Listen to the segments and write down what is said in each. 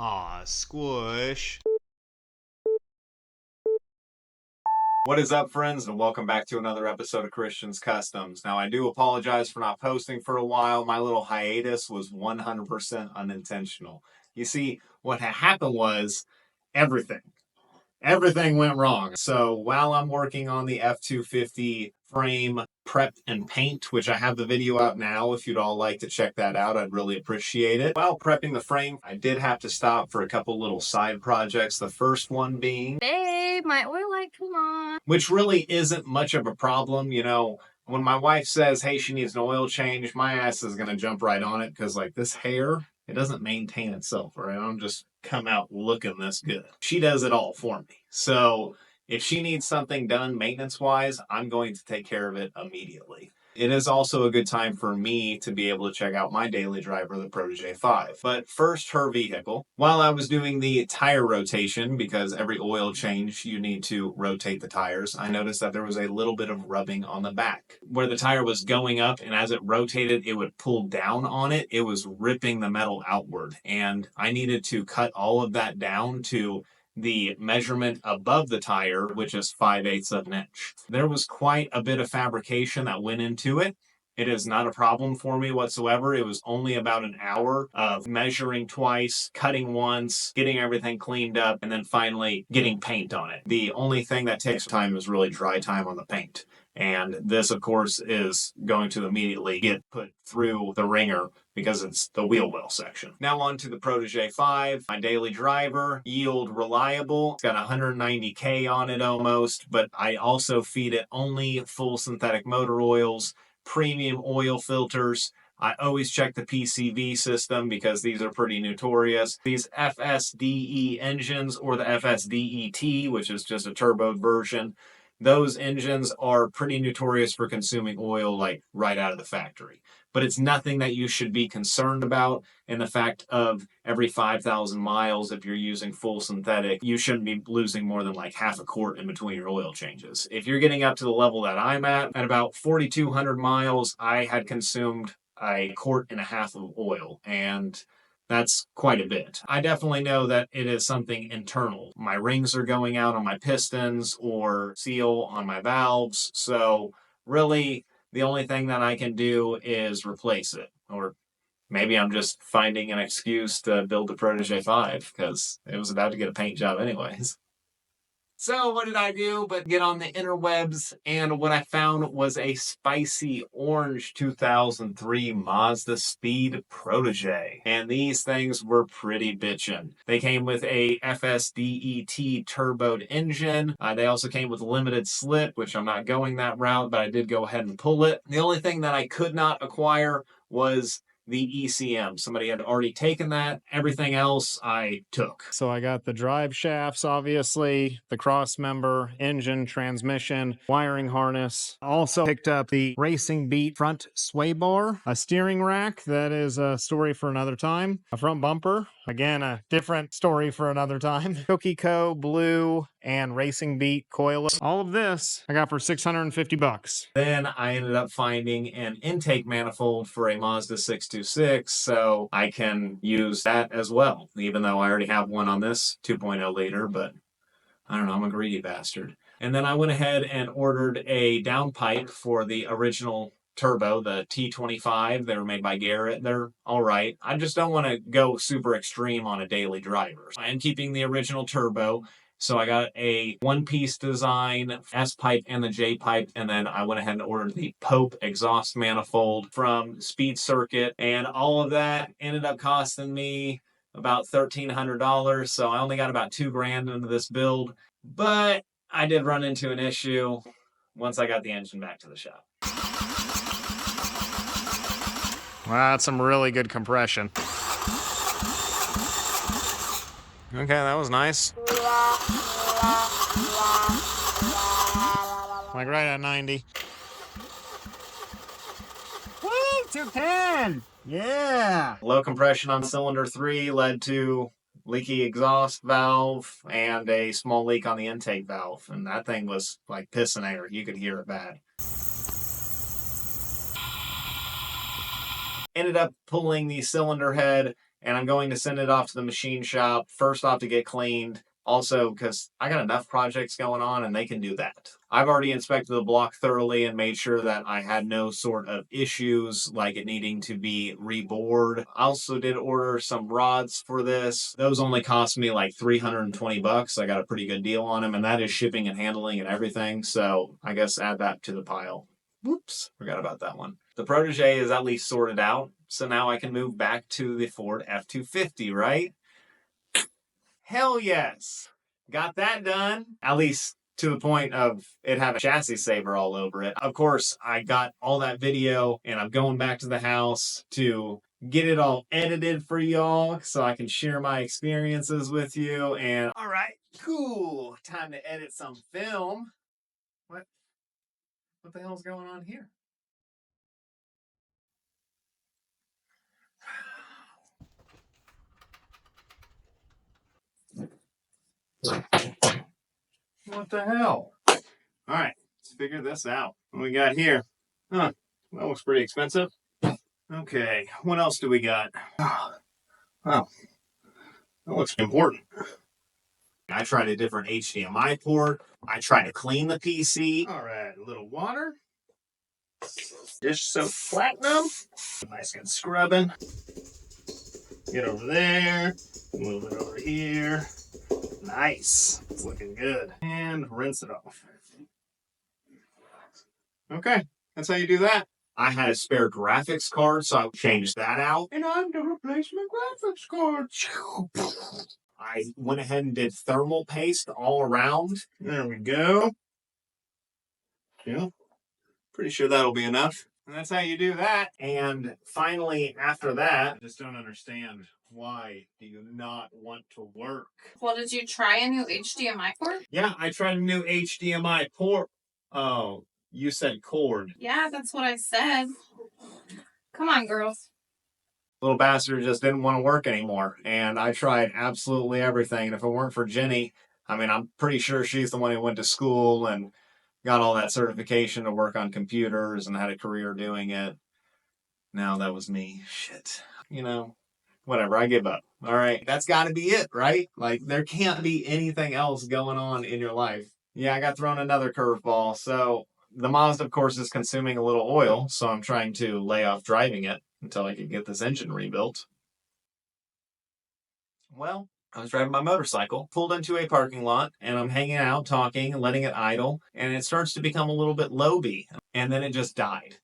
Aw, squish. What is up, friends, and welcome back to another episode of Khrisstian's Customs. Now, I do apologize for not posting for a while. My little hiatus was 100% unintentional. You see, what happened was everything. Everything went wrong. So while I'm working on the F-250 frame prep and paint, which I have the video out now, if you'd all like to check that out, I'd really appreciate it. While prepping the frame, I did have to stop for a couple little side projects. The first one being, babe, my oil light, come on. which really isn't much of a problem. You know, when my wife says, hey, she needs an oil change, my ass is going to jump right on it because, like, this hair, it doesn't maintain itself, right? I don't just come out looking this good. She does it all for me. So if she needs something done maintenance-wise, I'm going to take care of it immediately. It is also a good time for me to be able to check out my daily driver, the Protege 5. But first, her vehicle. While I was doing the tire rotation, because every oil change you need to rotate the tires, I noticed that there was a little bit of rubbing on the back. Where the tire was going up, and as it rotated, it would pull down on it. It was ripping the metal outward, and I needed to cut all of that down to the measurement above the tire, which is 5/8 of an inch. There was quite a bit of fabrication that went into it. It is not a problem for me whatsoever. It was only about an hour of measuring twice, cutting once, getting everything cleaned up, and then finally getting paint on it. The only thing that takes time is really dry time on the paint. And this, of course, is going to immediately get put through the ringer because it's the wheel well section. Now on to the Protege 5. My daily driver, yield reliable. It's got 190K on it almost, but I also feed it only full synthetic motor oils, premium oil filters. I always check the PCV system because these are pretty notorious. These FSDE engines, or the FSDET, which is just a turboed version, those engines are pretty notorious for consuming oil like right out of the factory. But it's nothing that you should be concerned about. And the fact of every 5,000 miles, if you're using full synthetic, you shouldn't be losing more than like half a quart in between your oil changes. If you're getting up to the level that I'm at about 4,200 miles, I had consumed a quart and a half of oil. And that's quite a bit. I definitely know that it is something internal. My rings are going out on my pistons or seal on my valves. So really, the only thing that I can do is replace it. Or maybe I'm just finding an excuse to build the Protege 5 because it was about to get a paint job anyways. So what did I do but get on the interwebs, and what I found was a spicy orange 2003 Mazda Speed Protege. And these things were pretty bitchin'. They came with a FSDET turboed engine. They also came with limited slip, which I'm not going that route, but I did go ahead and pull it. The only thing that I could not acquire was the ECM. Somebody had already taken that. Everything else I took. So I got the drive shafts, obviously, the cross member, engine, transmission, wiring harness. Also picked up the Racing Beat front sway bar, a steering rack. That is a story for another time. A front bumper. Again, a different story for another time. Cookie Co. Blue and Racing Beat coil. All of this I got for $650. Then I ended up finding an intake manifold for a Mazda 626, so I can use that as well, even though I already have one on this 2.0 liter, but I don't know, I'm a greedy bastard. And then I went ahead and ordered a downpipe for the original turbo, the T25. They were made by Garrett. They're all right. I just don't want to go super extreme on a daily driver. I am keeping the original turbo. So I got a one-piece design, S-pipe and the J-pipe, and then I went ahead and ordered the Pope exhaust manifold from Speed Circuit, and all of that ended up costing me about $1,300, so I only got about $2,000 into this build, but I did run into an issue once I got the engine back to the shop. Wow, that's some really good compression. Okay, that was nice. Like right at 90. Woo, 210! Yeah! Low compression on cylinder 3 led to leaky exhaust valve and a small leak on the intake valve, and that thing was like pissing air. You could hear it bad. Ended up pulling the cylinder head and I'm going to send it off to the machine shop, first off to get cleaned. Also, because I got enough projects going on and they can do that. I've already inspected the block thoroughly and made sure that I had no sort of issues like it needing to be rebored. I also did order some rods for this. Those only cost me like $320. I got a pretty good deal on them, and that is shipping and handling and everything. So I guess add that to the pile. Whoops, forgot about that one. The Protege is at least sorted out, so now I can move back to the Ford F-250, right? Hell yes. Got that done. At least to the point of it having a chassis saver all over it. Of course, I got all that video and I'm going back to the house to get it all edited for y'all so I can share my experiences with you. And all right, cool. Time to edit some film. What the hell's going on here? What the hell? All right, let's figure this out. What we got here? Huh, that looks pretty expensive. Okay, what else do we got? Oh, that looks important. I tried a different HDMI port. I tried to clean the PC. All right, a little water. Dish soap platinum. Nice and scrubbing. Get over there. Move it over here. Nice. It's looking good. And rinse it off. Okay, that's how you do that. I had a spare graphics card, so I changed that out. And I'm to replace my graphics card. I went ahead and did thermal paste all around. There we go. Yeah, pretty sure that'll be enough. And that's how you do that. And finally, after that, I just don't understand. Why do you not want to work? Well, did you try a new HDMI port? Yeah, I tried a new HDMI port. Oh, you said cord. Yeah, that's what I said. Come on, girls. Little bastard just didn't want to work anymore. And I tried absolutely everything. And if it weren't for Jenny, I mean, I'm pretty sure she's the one who went to school and got all that certification to work on computers and had a career doing it. Now that was me. Shit. You know, whatever. I give up. All right. That's got to be it, right? Like, there can't be anything else going on in your life. Yeah, I got thrown another curveball. So the Mazda, of course, is consuming a little oil. So I'm trying to lay off driving it until I can get this engine rebuilt. Well, I was driving my motorcycle, pulled into a parking lot, and I'm hanging out, talking, and letting it idle, and it starts to become a little bit low-B, and then it just died.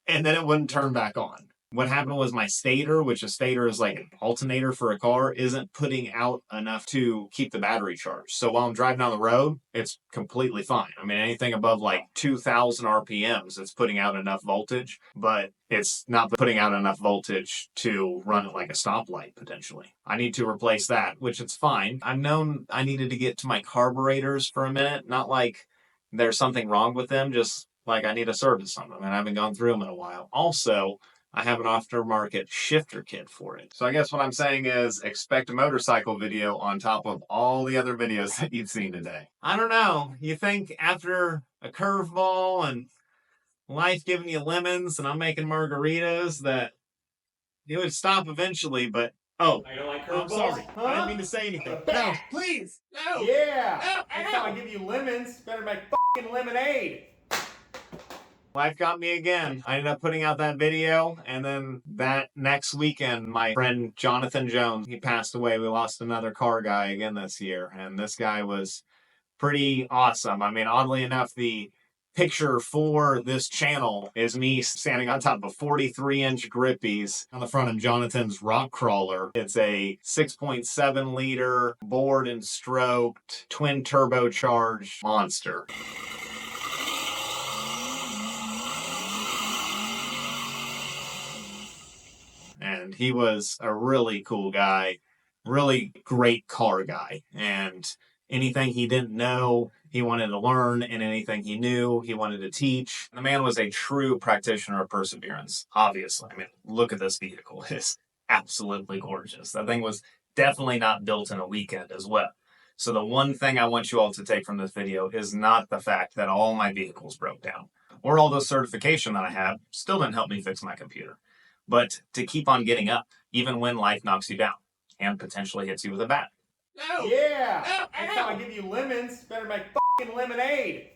And then it wouldn't turn back on. What happened was my stator, which a stator is like an alternator for a car, isn't putting out enough to keep the battery charged. So while I'm driving down the road, it's completely fine. I mean, anything above like 2,000 RPMs, it's putting out enough voltage, but it's not putting out enough voltage to run it like a stoplight, potentially. I need to replace that, which it's fine. I've known I needed to get to my carburetors for a minute, not like there's something wrong with them, just like I need a service on them, and I haven't gone through them in a while. Also, I have an aftermarket shifter kit for it. So I guess what I'm saying is expect a motorcycle video on top of all the other videos that you've seen today. I don't know. You think after a curveball and life giving you lemons and I'm making margaritas that it would stop eventually, but oh, I don't like curveballs. I'm sorry. Huh? I didn't mean to say anything. No, please. No. Yeah. Next time I give you lemons, better make fucking lemonade. Life got me again. I ended up putting out that video, and then that next weekend, my friend Jonathan Jones, he passed away. We lost another car guy again this year, and this guy was pretty awesome. I mean, oddly enough, the picture for this channel is me standing on top of 43-inch grippies on the front of Jonathan's rock crawler. It's a 6.7 liter bored and stroked twin turbocharged monster. And he was a really cool guy, really great car guy. And anything he didn't know, he wanted to learn, and anything he knew, he wanted to teach. The man was a true practitioner of perseverance, obviously. I mean, look at this vehicle. It's absolutely gorgeous. That thing was definitely not built in a weekend as well. So the one thing I want you all to take from this video is not the fact that all my vehicles broke down, or all the certification that I have still didn't help me fix my computer. but to keep on getting up, even when life knocks you down and potentially hits you with a bat. Yeah! Next time I give you lemons, better make fucking lemonade.